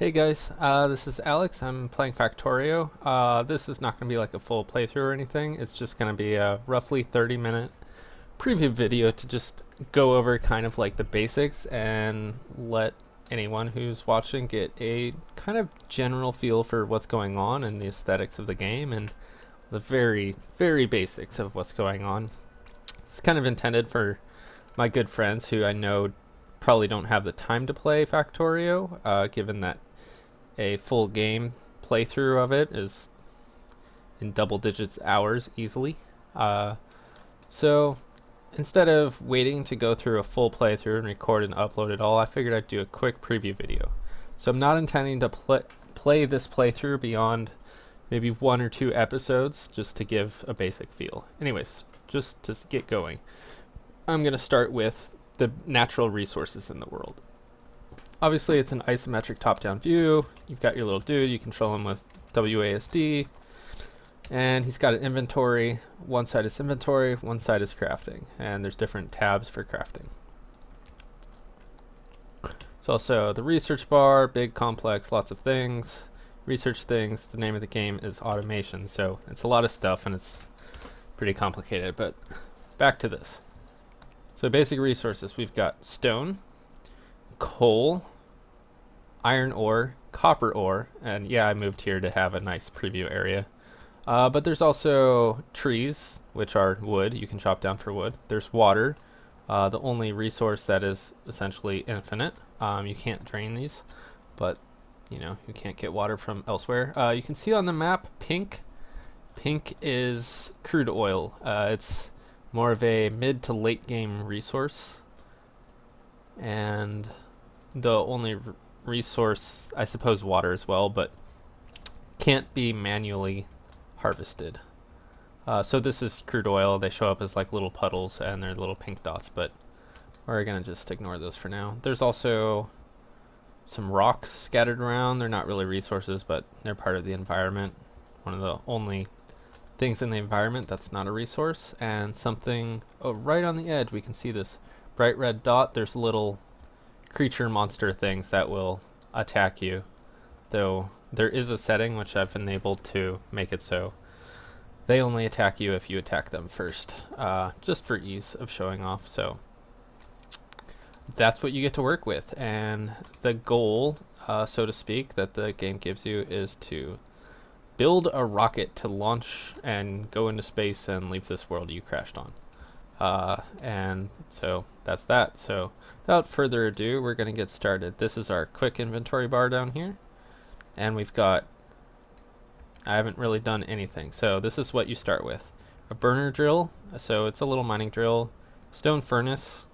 Hey guys, this is Alex. I'm playing Factorio. This is not going to be like a full playthrough or anything. It's just going to be a roughly 30-minute preview video to just go over kind of like the basics and let anyone who's watching get a kind of general feel for what's going on and the aesthetics of the game and the very, very basics of what's going on. It's kind of intended for my good friends who I know probably don't have the time to play Factorio, given that a full game playthrough of it is in double digits hours easily. So instead of waiting to go through a full playthrough and record and upload it all, I figured I'd do a quick preview video. So I'm not intending to play this playthrough beyond maybe 1 or 2 episodes, just to give a basic feel. Anyways, just to get going, I'm going to start with the natural resources in the world. Obviously, it's an isometric top-down view. You've got your little dude. You control him with WASD. And he's got an inventory. One side is inventory, one side is crafting. And there's different tabs for crafting. There's also the research bar, big, complex, lots of things. Research things. The name of the game is automation. So it's a lot of stuff, and it's pretty complicated. But back to this. So basic resources. We've got stone, coal, iron ore, copper ore, and yeah, I moved here to have a nice preview area. But there's also trees, which are wood. You can chop down for wood. There's water, the only resource that is essentially infinite. You can't drain these, but you know, you can't get water from elsewhere. You can see on the map pink. Pink is crude oil. It's more of a mid to late game resource, and the only resource, I suppose, water as well, but can't be manually harvested. So this is crude oil. They show up as like little puddles and they're little pink dots, but we're gonna just ignore those for now. There's also some rocks scattered around. They're not really resources, but they're part of the environment. One of the only things in the environment that's not a resource. And something right on the edge, we can see this bright red dot. There's little creature monster things that will attack you, though there is a setting which I've enabled to make it so they only attack you if you attack them first, just for ease of showing off. So that's what you get to work with, and the goal, so to speak, that the game gives you is to build a rocket to launch and go into space and leave this world you crashed on. And so that's that. So without further ado, we're going to get started. This is our quick inventory bar down here. And we've got, I haven't really done anything. So this is what you start with. A burner drill, so it's a little mining drill, stone furnace,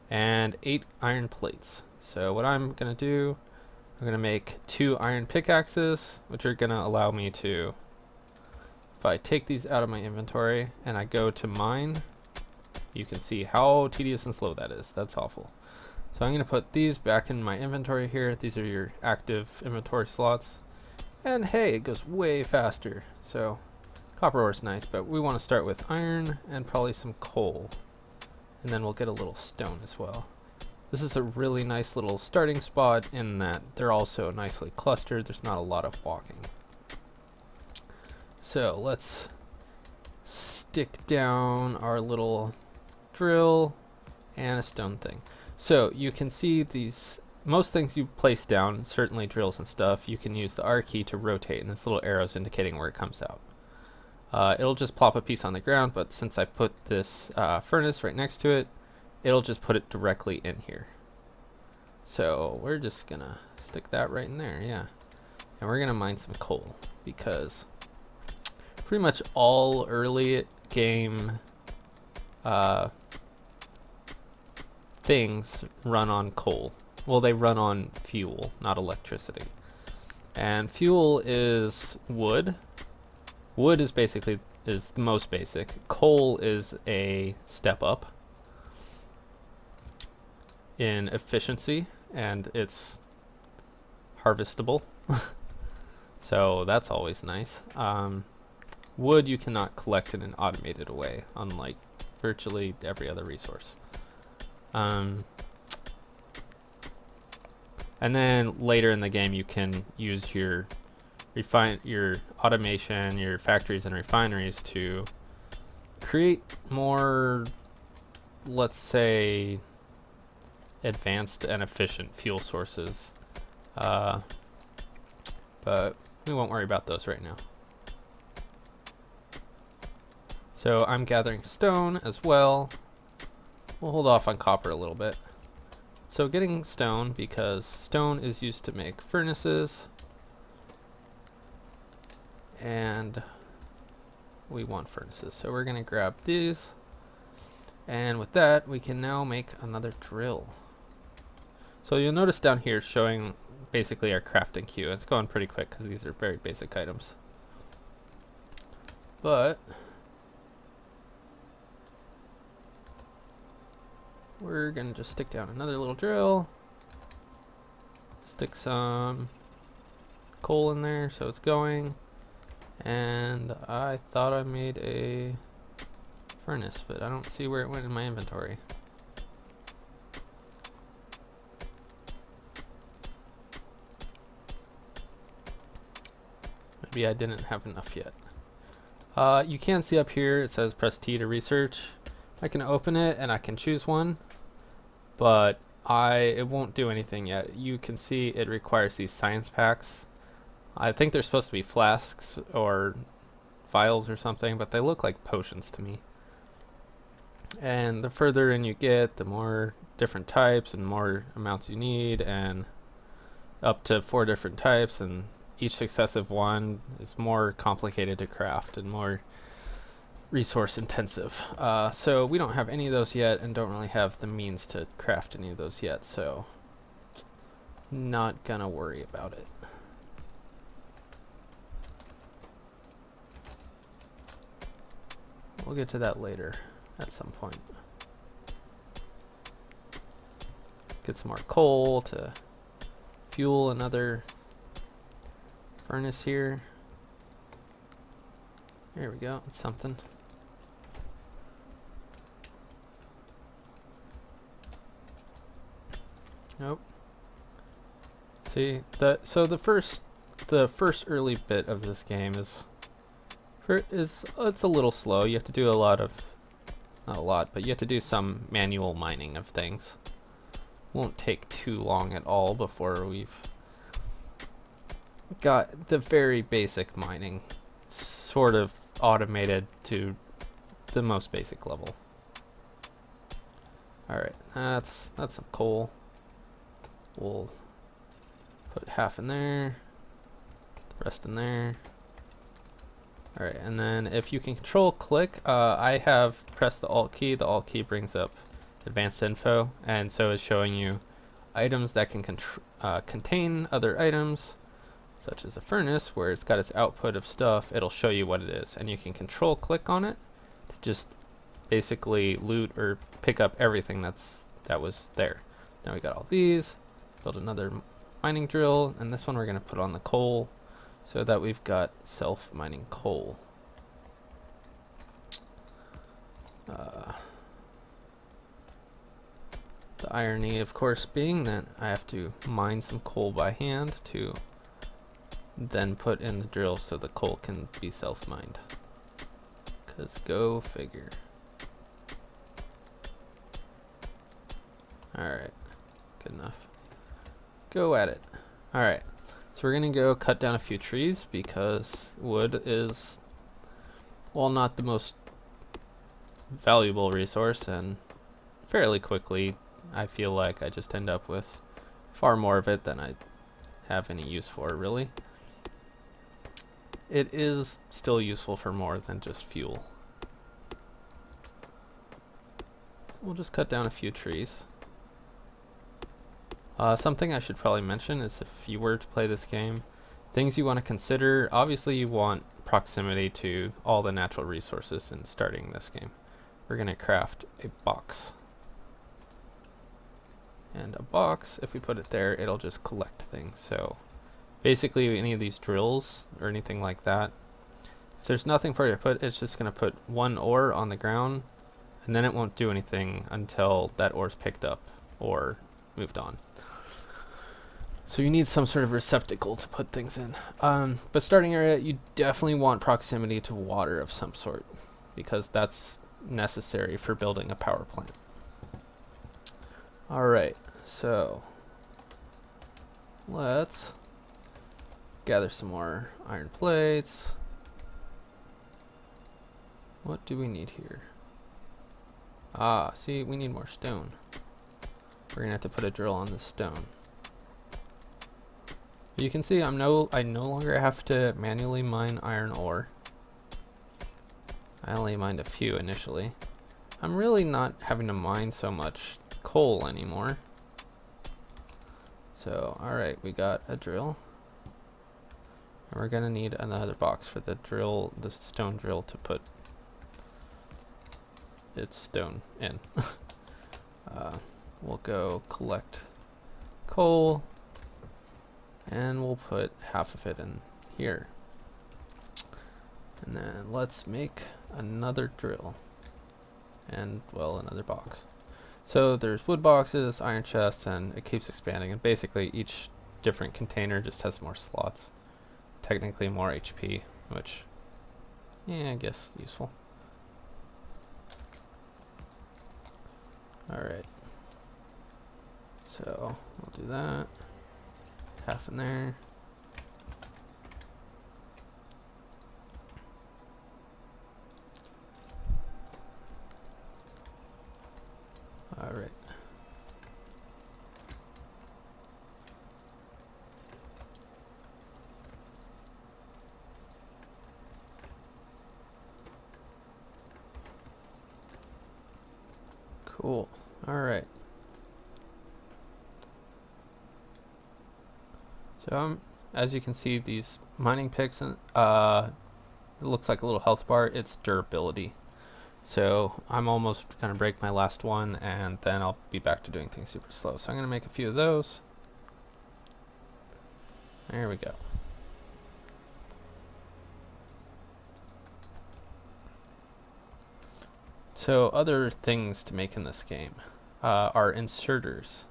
and 8 iron plates. So what I'm going to do, I'm going to make 2 iron pickaxes, which are going to allow me to, if I take these out of my inventory and I go to mine, you can see how tedious and slow that is. That's awful. So I'm going to put these back in my inventory here. These are your active inventory slots. And hey, it goes way faster. So copper ore is nice, but we want to start with iron and probably some coal. And then we'll get a little stone as well. This is a really nice little starting spot in that they're also nicely clustered. There's not a lot of walking. So let's stick down our little drill and a stone thing. So you can see these, most things you place down, certainly drills and stuff, you can use the R key to rotate, and this little arrow's indicating where it comes out. It'll just plop a piece on the ground, but since I put this furnace right next to it, it'll just put it directly in here. So we're just gonna stick that right in there, yeah. And we're gonna mine some coal, because pretty much all early game things run on coal. Well, they run on fuel, not electricity. And fuel is wood. Wood is basically the most basic. Coal is a step up in efficiency, and it's harvestable. So that's always nice. Wood you cannot collect in an automated way, unlike virtually every other resource. And then later in the game, you can use your automation, your factories and refineries to create more, let's say, advanced and efficient fuel sources. But we won't worry about those right now. So I'm gathering stone as well. We'll hold off on copper a little bit. So getting stone, because stone is used to make furnaces. And we want furnaces. So we're gonna grab these. And with that, we can now make another drill. So you'll notice down here showing basically our crafting queue. It's going pretty quick because these are very basic items. But we're gonna just stick down another little drill. Stick some coal in there so it's going. And I thought I made a furnace, but I don't see where it went in my inventory. Maybe I didn't have enough yet. You can see up here it says press T to research. I can open it and I can choose one, but it won't do anything yet. You can see it requires these science packs. I think they're supposed to be flasks or vials or something, but they look like potions to me. And the further in you get, the more different types and more amounts you need, and up to 4 different types, and each successive one is more complicated to craft and more resource intensive. So we don't have any of those yet and don't really have the means to craft any of those yet, so not gonna worry about it. We'll get to that later at some point. Get some more coal to fuel another furnace here. There we go, it's something. Nope. See, so the first early bit of this game is it's a little slow. You have to do not a lot, but you have to do some manual mining of things. Won't take too long at all before we've got the very basic mining sort of automated to the most basic level. Alright, that's some coal. We'll put half in there, the rest in there. Alright, and then if you can control click, I have pressed the Alt key. The Alt key brings up advanced info, and so it's showing you items that can contain other items, such as a furnace where it's got its output of stuff. It'll show you what it is, and you can control click on it to just basically loot or pick up everything that was there. Now we got all these. Build another mining drill, and this one we're going to put on the coal, so that we've got self-mining coal. The irony, of course, being that I have to mine some coal by hand to then put in the drill so the coal can be self-mined. 'Cause go figure. Alright, good enough. Go at it. Alright. So we're going to go cut down a few trees because wood is, well, not the most valuable resource, and fairly quickly I feel like I just end up with far more of it than I have any use for, really. It is still useful for more than just fuel. We'll just cut down a few trees. Something I should probably mention is if you were to play this game, things you want to consider, obviously you want proximity to all the natural resources in starting this game. We're going to craft a box. And a box, if we put it there, it'll just collect things. So basically any of these drills or anything like that, if there's nothing for you to put, it's just going to put one ore on the ground, and then it won't do anything until that ore's picked up or moved on. So you need some sort of receptacle to put things in. But starting area, you definitely want proximity to water of some sort, because that's necessary for building a power plant. Alright, so let's gather some more iron plates. What do we need here? Ah, see, we need more stone. We're gonna have to put a drill on this stone. You can see I no longer have to manually mine iron ore. I only mined a few initially. I'm really not having to mine so much coal anymore. So, alright, we got a drill. And we're gonna need another box for the drill, the stone drill, to put its stone in. We'll go collect coal, and we'll put half of it in here. And then let's make another drill. And, well, another box. So there's wood boxes, iron chests, and it keeps expanding. And basically each different container just has more slots. Technically more HP, which, yeah, I guess useful. Alright. So we'll do that. Half in there. Alright. Cool. Alright. So as you can see, these mining picks, it looks like a little health bar. It's durability. So I'm almost gonna break my last one, and then I'll be back to doing things super slow. So I'm gonna make a few of those. There we go. So other things to make in this game are inserters.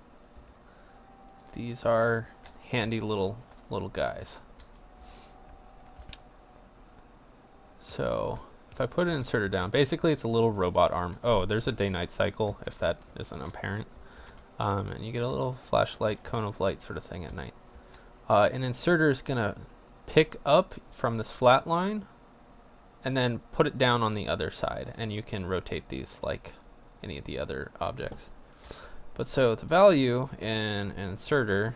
These are handy little guys. So if I put an inserter down, basically it's a little robot arm. Oh, there's a day-night cycle, if that isn't apparent. And you get a little flashlight, cone of light sort of thing at night. An inserter is gonna pick up from this flat line and then put it down on the other side, and you can rotate these like any of the other objects. But so the value in an inserter,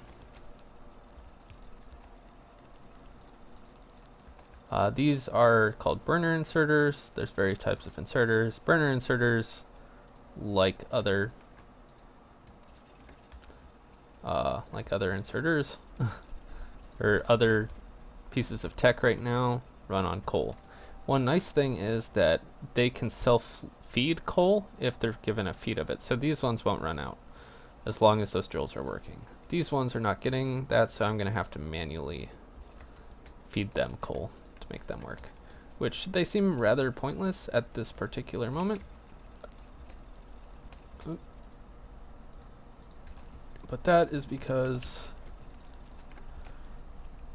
these are called burner inserters. There's various types of inserters. Burner inserters, like other inserters or other pieces of tech right now, run on coal. One nice thing is that they can self-feed coal if they're given a feed of it. So these ones won't run out as long as those drills are working. These ones are not getting that, so I'm going to have to manually feed them coal to make them work, which they seem rather pointless at this particular moment. But that is because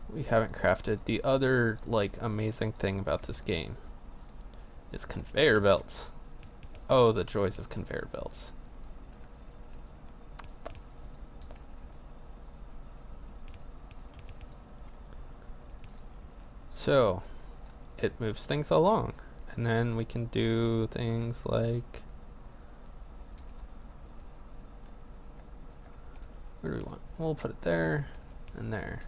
we haven't crafted the other amazing thing about this game is conveyor belts. Oh, the joys of conveyor belts. So it moves things along, and then we can do things like, where do we want? We'll put it there and there.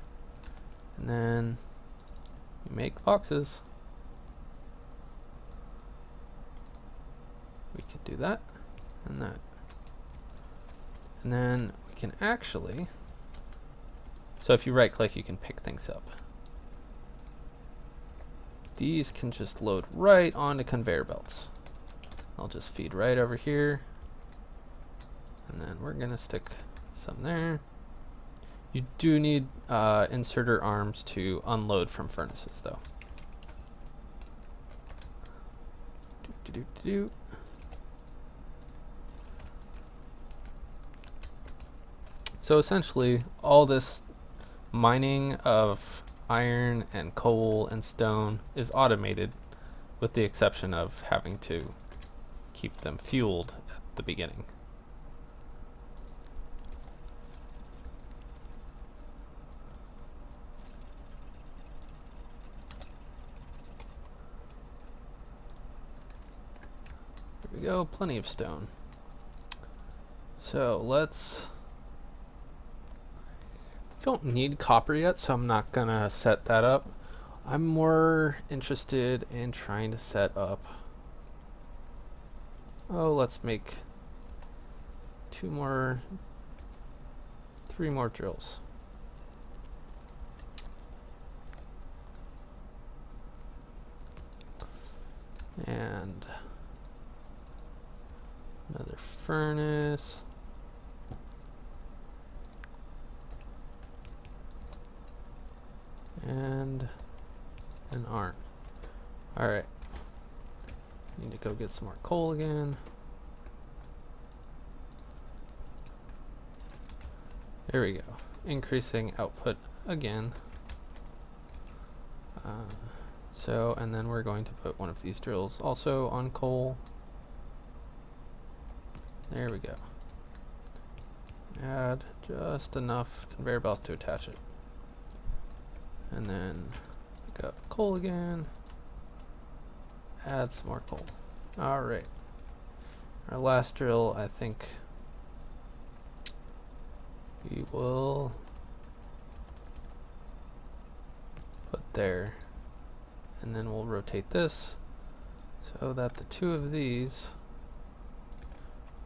And then we make boxes. We can do that and that. And then we can actually, so if you right click, you can pick things up. These can just load right onto conveyor belts. I'll just feed right over here. And then we're gonna stick some there. You do need inserter arms to unload from furnaces, though. So essentially, all this mining of iron and coal and stone is automated, with the exception of having to keep them fueled at the beginning. There we go, plenty of stone. So let's... don't need copper yet, so I'm not gonna set that up. I'm more interested in trying to set up... oh, let's make 3 more drills. And another furnace. And an arm. Alright. Need to go get some more coal again. There we go. Increasing output again. And then we're going to put one of these drills also on coal. There we go. Add just enough conveyor belt to attach it. And then pick up coal again. Add some more coal. Alright. Our last drill, I think we will put there. And then we'll rotate this so that the 2 of these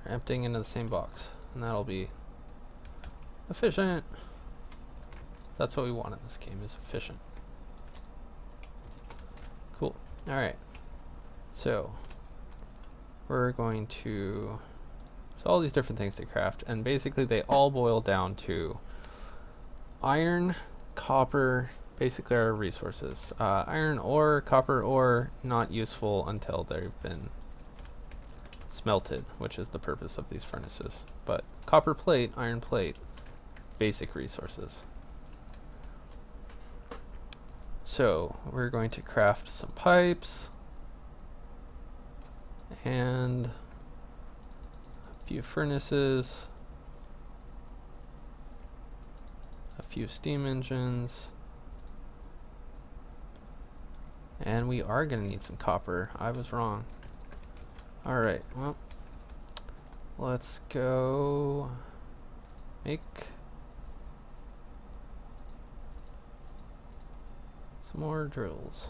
are emptying into the same box. And that'll be efficient. That's what we want in this game, is efficient. Cool. Alright. So we're going to... so all these different things to craft, and basically they all boil down to iron, copper, basically our resources. Iron ore, copper ore, not useful until they've been smelted, which is the purpose of these furnaces. But copper plate, iron plate, basic resources. So we're going to craft some pipes and a few furnaces, a few steam engines, and we are going to need some copper. I was wrong. Alright, well, let's go make some more drills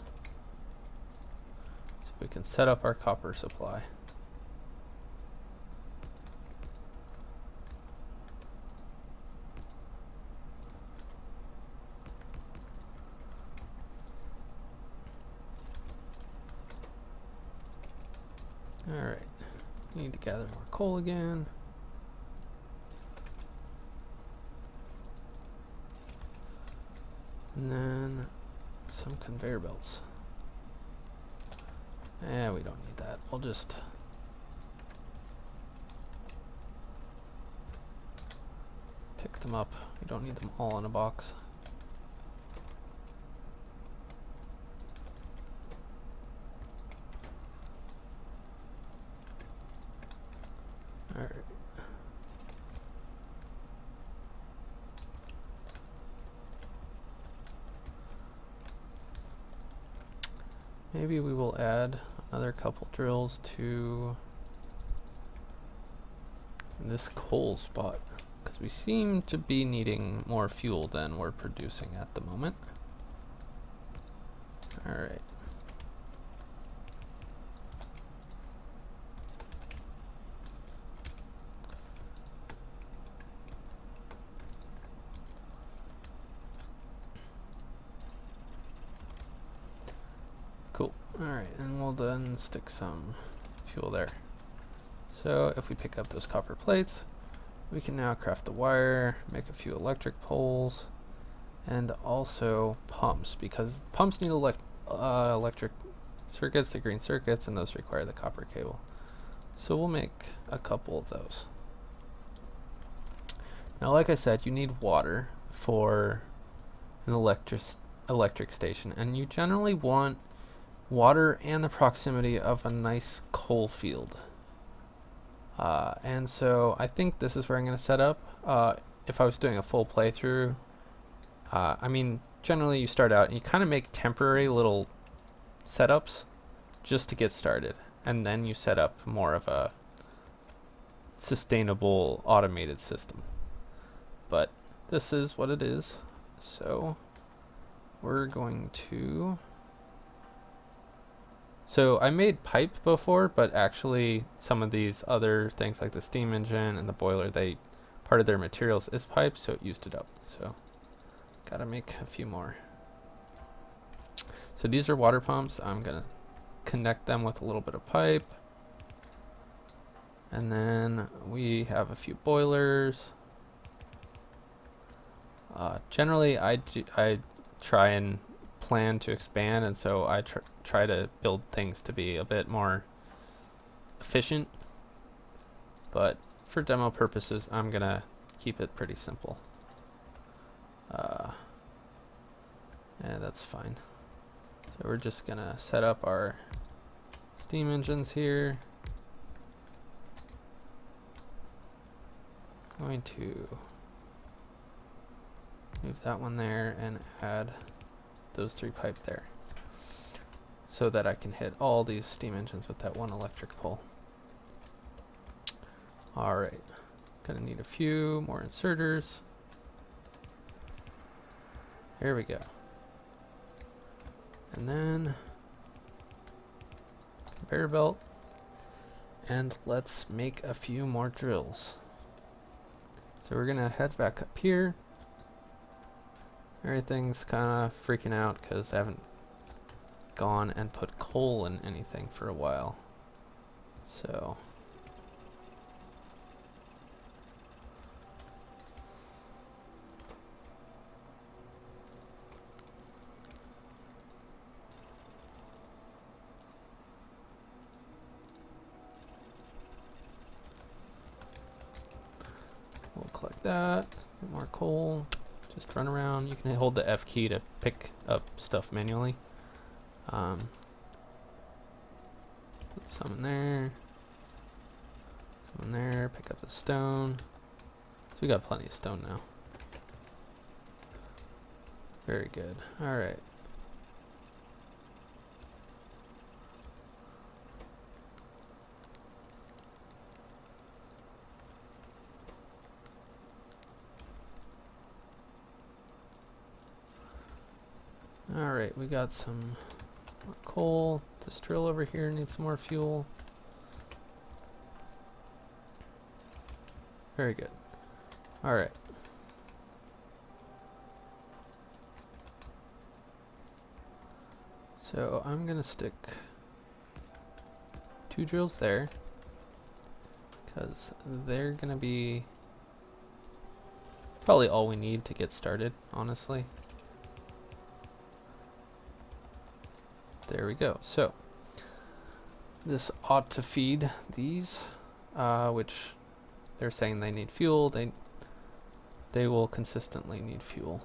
so we can set up our copper supply. Alright, need to gather more coal again. And then some conveyor belts. Eh, we don't need that. We'll just pick them up. We don't need them all in a box. Alright. Maybe we will add another couple drills to this coal spot, because we seem to be needing more fuel than we're producing at the moment. Alright. Cool. Alright, and we'll then stick some fuel there. So if we pick up those copper plates, we can now craft the wire, make a few electric poles, and also pumps, because pumps need electric circuits, the green circuits, and those require the copper cable. So we'll make a couple of those. Now, like I said, you need water for an electric station, and you generally want water and the proximity of a nice coal field. And so I think this is where I'm going to set up. If I was doing a full playthrough, I mean, generally you start out and you kind of make temporary little setups just to get started, and then you set up more of a sustainable automated system. But this is what it is. So we're going to... So I made pipe before, but actually some of these other things like the steam engine and the boiler, part of their materials is pipe, so it used it up. So gotta make a few more. So these are water pumps. I'm gonna connect them with a little bit of pipe. And then we have a few boilers. Generally, I try and plan to expand, and so I try to build things to be a bit more efficient. But for demo purposes, I'm gonna keep it pretty simple. Yeah, that's fine. So we're just gonna set up our steam engines here. Going to move that one there and add those 3 pipe there, so that I can hit all these steam engines with that one electric pole. Alright, gonna need a few more inserters. Here we go. And then conveyor belt, and let's make a few more drills. So we're gonna head back up here. Everything's kind of freaking out because I haven't gone and put coal in anything for a while. So we'll collect that. More coal. Just run around. You can hold the F key to pick up stuff manually. Put some in there. Some in there. Pick up the stone. So we got plenty of stone now. Very good. Alright. Alright, we got some more coal. This drill over here needs some more fuel. Very good. Alright. So I'm gonna stick 2 drills there, because they're gonna be probably all we need to get started, honestly. There we go. So this ought to feed these, which they're saying they need fuel. They will consistently need fuel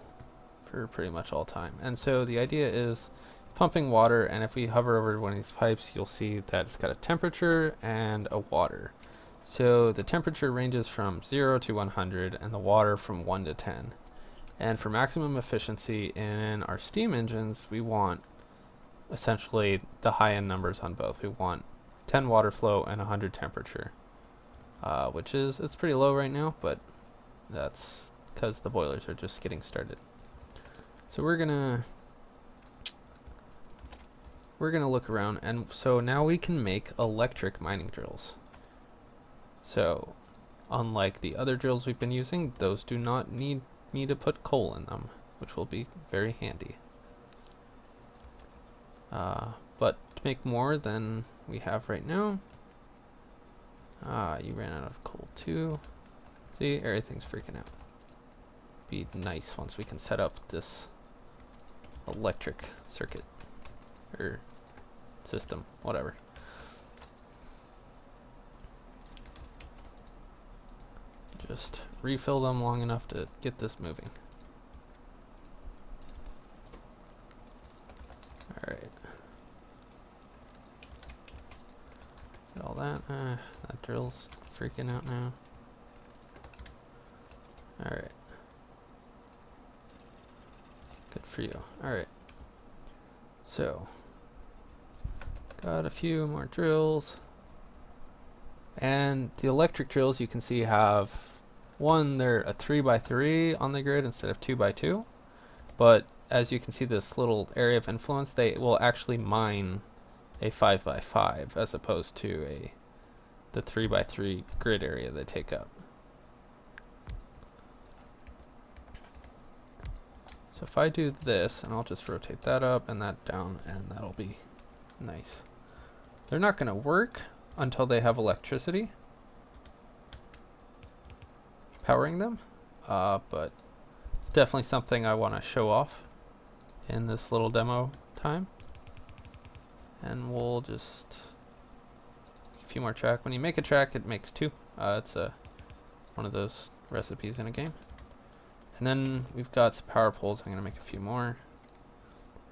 for pretty much all time. And so the idea is it's pumping water, and if we hover over one of these pipes, you'll see that it's got a temperature and a water. So the temperature ranges from 0 to 100 and the water from 1 to 10. And for maximum efficiency in our steam engines, we want essentially the high-end numbers on both. We want 10 water flow and 100 temperature, which is, it's pretty low right now, but that's because the boilers are just getting started. So we're gonna look around, and so now we can make electric mining drills. So unlike the other drills we've been using, those do not need me to put coal in them, which will be very handy. But to make more than we have right now, you ran out of coal too. See, everything's freaking out. Be nice once we can set up this electric circuit or system, whatever. Just refill them long enough to get this moving. drill's freaking out now. Alright. Good for you. Alright. So, got a few more drills. And the electric drills, you can see, have one, they're a 3x3 on the grid instead of 2x2. But as you can see, this little area of influence, they will actually mine a 5x5 as opposed to the 3x3 grid area they take up. So if I do this, and I'll just rotate that up and that down, and that'll be nice. They're not going to work until they have electricity powering them, but it's definitely something I want to show off in this little demo time. And we'll just a few more track. When you make a track, it makes two. It's one of those recipes in a game. And then we've got some power poles. I'm going to make a few more.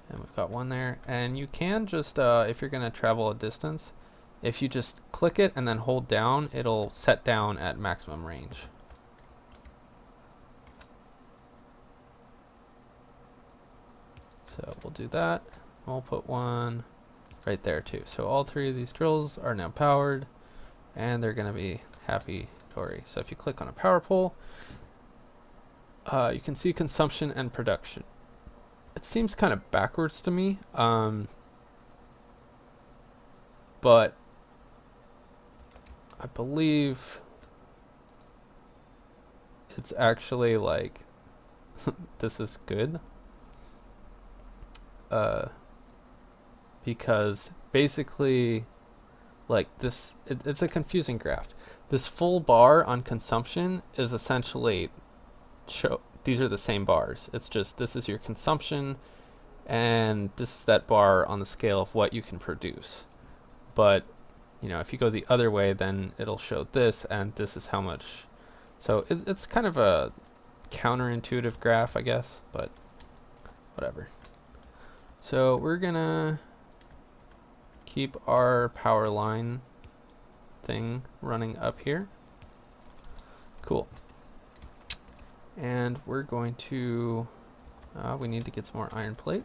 And we've got one there. And you can just, if you're going to travel a distance, if you just click it and then hold down, it'll set down at maximum range. So we'll do that. We'll put one right there too. So all three of these drills are now powered, and they're going to be happy-dory. So if you click on a power pole, you can see consumption and production. It seems kind of backwards to me, but I believe it's actually like this is good, because basically like this, it's a confusing graph. This full bar on consumption is essentially these are the same bars. It's just this is your consumption, and this is that bar on the scale of what you can produce. But you know, if you go the other way, then it'll show this, and this is how much. So it's kind of a counterintuitive graph, I guess, but whatever. So we're gonna keep our power line thing running up here. Cool. And we're going to, we need to get some more iron plate.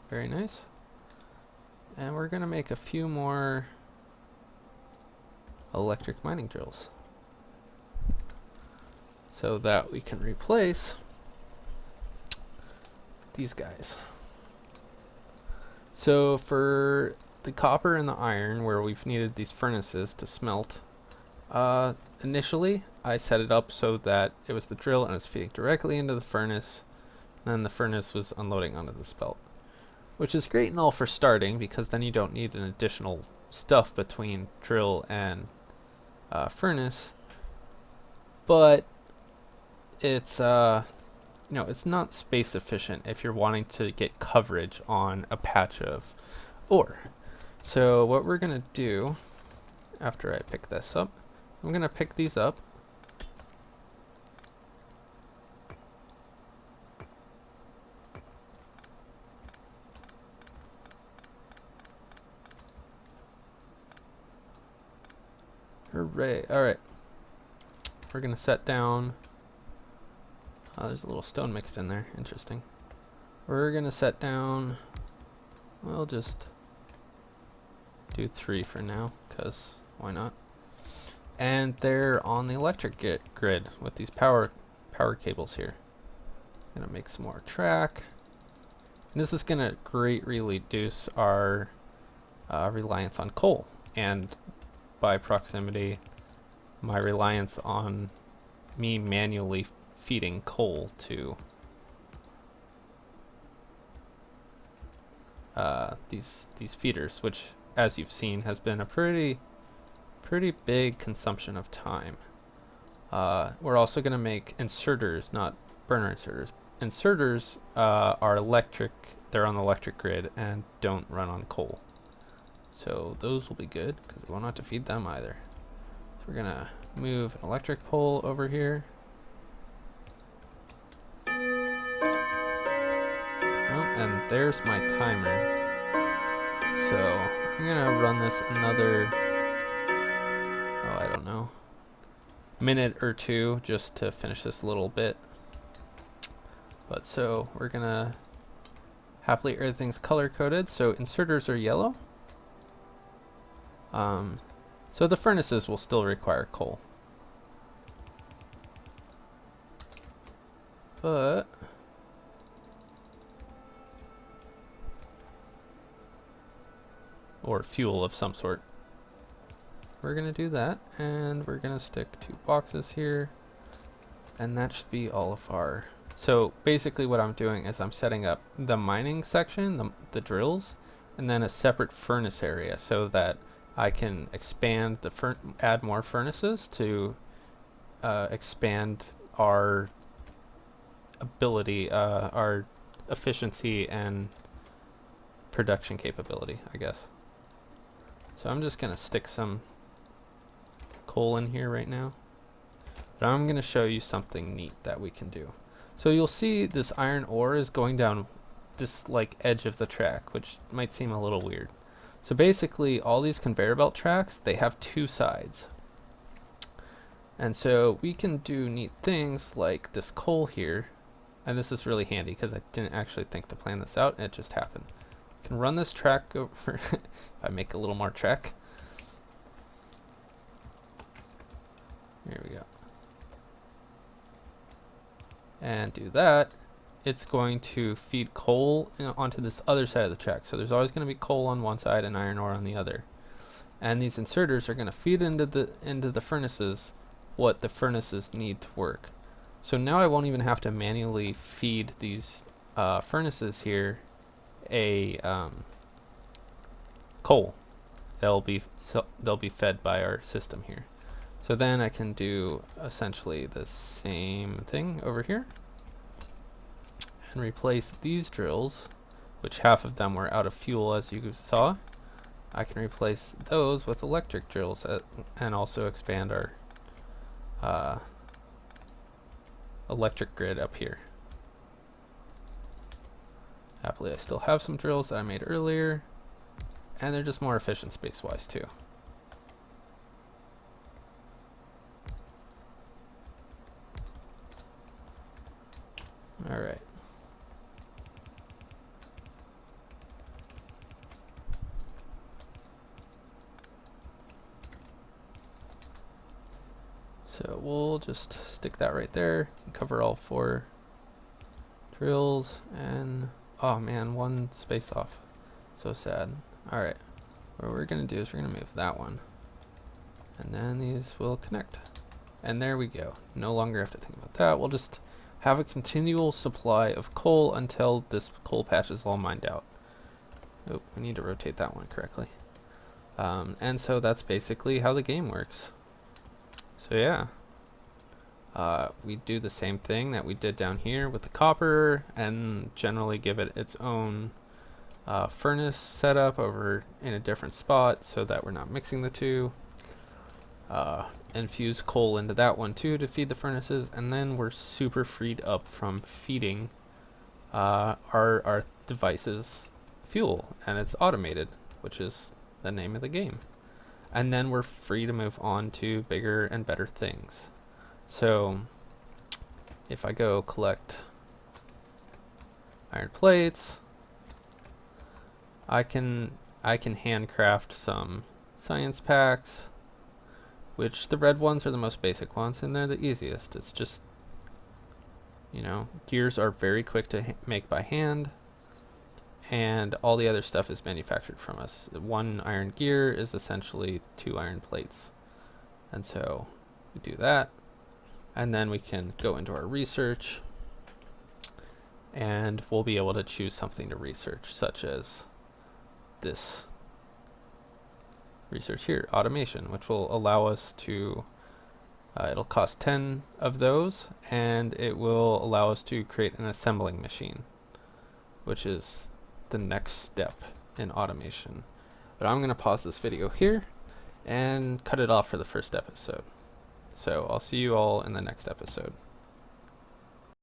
Very nice. And we're going to make a few more electric mining drills so that we can replace these guys. So for the copper and the iron, where we've needed these furnaces to smelt, initially I set it up so that it was the drill and it's feeding directly into the furnace, and then the furnace was unloading onto the spelt, which is great and all for starting, because then you don't need an additional stuff between drill and furnace. But it's you know, it's not space efficient if you're wanting to get coverage on a patch of ore. So what we're gonna do after I pick this up, I'm gonna pick these up. Hooray. Alright. We're going to set down. There's a little stone mixed in there. Interesting. We're going to set down. We'll just do 3 for now, because why not? And they're on the electric grid with these power cables here. Going to make some more track. And this is going to greatly reduce our reliance on coal, and by proximity, my reliance on me manually feeding coal to these feeders, which, as you've seen, has been a pretty big consumption of time. We're also going to make inserters, not burner inserters. Inserters are electric; they're on the electric grid and don't run on coal. So those will be good, because we won't have to feed them either. So we're gonna move an electric pole over here. Oh, and there's my timer. So I'm gonna run this another minute or two just to finish this little bit. But so we're gonna happily everything's color coded. So inserters are yellow. So the furnaces will still require coal. But or fuel of some sort. We're gonna do that, and we're gonna stick 2 boxes here, and that should be all of our. So basically what I'm doing is I'm setting up the mining section, the drills, and then a separate furnace area so that I can expand add more furnaces to expand our ability, our efficiency and production capability, I guess. So I'm just gonna stick some coal in here right now, but I'm gonna show you something neat that we can do. So you'll see this iron ore is going down this like edge of the track, which might seem a little weird. So basically all these conveyor belt tracks, they have 2 sides. And so we can do neat things like this coal here. And this is really handy because I didn't actually think to plan this out, and it just happened. I can run this track over if I make a little more track. Here we go. And do that. It's going to feed coal onto this other side of the track. So there's always going to be coal on one side and iron ore on the other. And these inserters are going to feed into the furnaces what the furnaces need to work. So now I won't even have to manually feed these furnaces here coal. They'll be fed by our system here. So then I can do essentially the same thing over here and replace these drills, which half of them were out of fuel as you saw. I can replace those with electric drills and also expand our electric grid up here. Happily I still have some drills that I made earlier, and they're just more efficient space-wise too. Alright. So we'll just stick that right there and cover all 4 drills, and oh man, 1 space off. So sad. Alright. What we're gonna do is we're gonna move that one, and then these will connect. And there we go. No longer have to think about that. We'll just have a continual supply of coal until this coal patch is all mined out. Oh, we need to rotate that one correctly. And so that's basically how the game works. So yeah, we do the same thing that we did down here with the copper, and generally give it its own furnace setup over in a different spot so that we're not mixing the two. Infuse coal into that one too to feed the furnaces, and then we're super freed up from feeding our devices fuel, and it's automated, which is the name of the game. And then we're free to move on to bigger and better things. So if I go collect iron plates, I can handcraft some science packs, which the red ones are the most basic ones, and they're the easiest. It's just, you know, gears are very quick to make by hand, and all the other stuff is manufactured from us. 1 iron gear is essentially 2 iron plates. And so we do that, and then we can go into our research, and we'll be able to choose something to research, such as this research here, automation, which will allow us to, it'll cost 10 of those, and it will allow us to create an assembling machine, which is the next step in automation. But I'm going to pause this video here and cut it off for the first episode. So I'll see you all in the next episode.